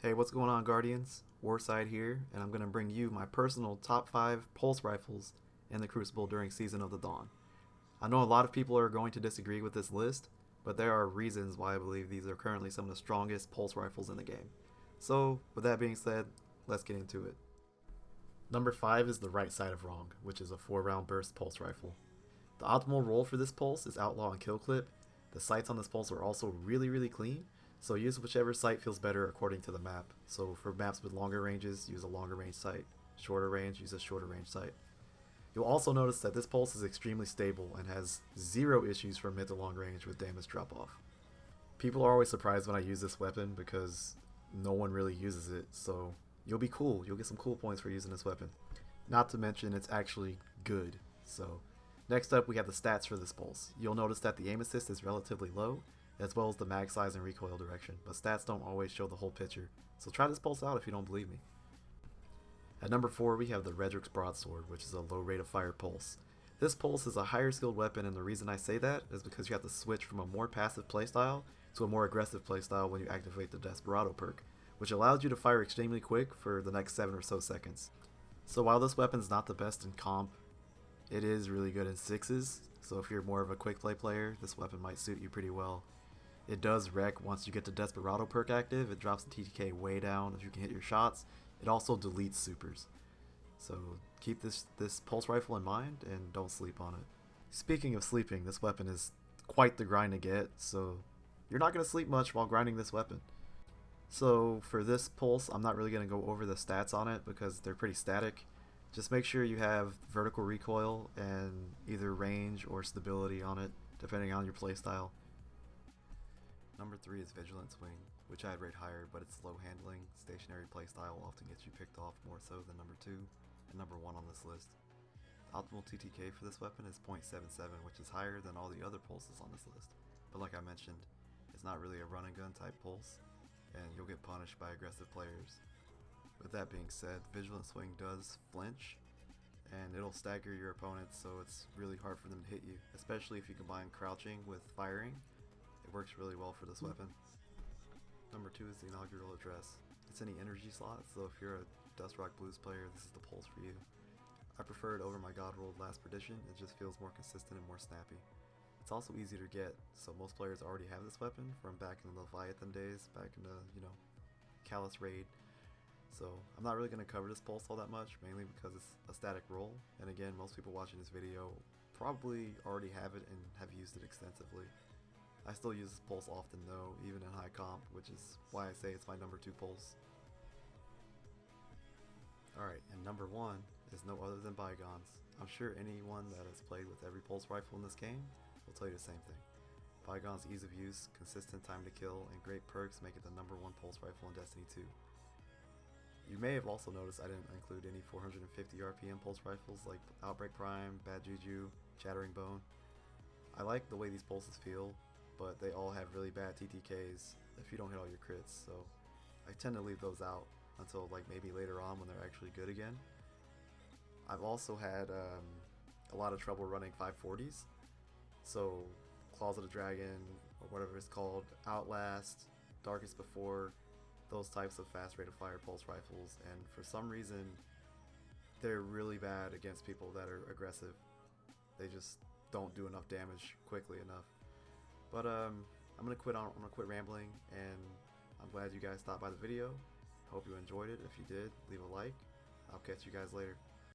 Hey, what's going on, Guardians? Warside here, and I'm going to bring you my personal top 5 pulse rifles in the Crucible during Season of the Dawn. I know a lot of people are going to disagree with this list, but there are reasons why I believe these are currently some of the strongest pulse rifles in the game. So, with that being said, let's get into it. Number 5 is the Right Side of Wrong, which is a 4-round burst pulse rifle. The optimal roll for this pulse is Outlaw and Kill Clip. The sights on this pulse are also really clean, so use whichever sight feels better according to the map. So for maps with longer ranges, use a longer range sight. Shorter range, use a shorter range sight. You'll also notice that this pulse is extremely stable and has zero issues from mid to long range with damage drop off. People are always surprised when I use this weapon because no one really uses it, so you'll be cool. You'll get some cool points for using this weapon. Not to mention it's actually good. So next up we have the stats for this pulse. You'll notice that the aim assist is relatively low, as well as the mag size and recoil direction, but stats don't always show the whole picture, so try this pulse out if you don't believe me. At number 4 we have the Redrix Broadsword, which is a low rate of fire pulse. This pulse is a higher skilled weapon, and the reason I say that is because you have to switch from a more passive playstyle to a more aggressive playstyle when you activate the Desperado perk, which allows you to fire extremely quick for the next 7 or so seconds. So while this weapon's not the best in comp, it is really good in 6s, so if you're more of a quick play player, this weapon might suit you pretty well. It does wreck once you get the Desperado perk active. It drops the TTK way down if you can hit your shots. It also deletes supers. So keep this pulse rifle in mind and don't sleep on it. Speaking of sleeping, this weapon is quite the grind to get, so you're not going to sleep much while grinding this weapon. So for this pulse, I'm not really going to go over the stats on it because they're pretty static. Just make sure you have vertical recoil and either range or stability on it, depending on your playstyle. Number 3 is Vigilant Swing, which I'd rate higher, but its slow handling, stationary playstyle often gets you picked off more so than number 2 and number 1 on this list. The optimal TTK for this weapon is 0.77, which is higher than all the other pulses on this list. But like I mentioned, it's not really a run and gun type pulse, and you'll get punished by aggressive players. With that being said, Vigilant Swing does flinch, and it'll stagger your opponents, so it's really hard for them to hit you, especially if you combine crouching with firing. It works really well for this weapon. Number 2 is the Inaugural Address. It's any energy slot, so if you're a Dust Rock Blues player, this is the pulse for you. I prefer it over my God Rolled Last Perdition. It just feels more consistent and more snappy. It's also easier to get, so most players already have this weapon from back in the Leviathan days, back in the, Callous Raid. So I'm not really going to cover this pulse all that much, mainly because it's a static roll, and again, most people watching this video probably already have it and have used it extensively. I still use this pulse often though, even in high comp, which is why I say it's my number 2 pulse. Alright, and number 1 is no other than Bygones. I'm sure anyone that has played with every pulse rifle in this game will tell you the same thing. Bygones' ease of use, consistent time to kill, and great perks make it the number 1 pulse rifle in Destiny 2. You may have also noticed I didn't include any 450 RPM pulse rifles like Outbreak Prime, Bad Juju, Chattering Bone. I like the way these pulses feel, but they all have really bad TTKs if you don't hit all your crits, so I tend to leave those out until like maybe later on when they're actually good again. I've also had a lot of trouble running 540s, so Claws of the Dragon, or whatever it's called, Outlast, Darkest Before, those types of fast rate of fire pulse rifles, and for some reason they're really bad against people that are aggressive. They just don't do enough damage quickly enough. But I'm gonna quit rambling, and I'm glad you guys stopped by the video. Hope you enjoyed it. If you did, leave a like. I'll catch you guys later.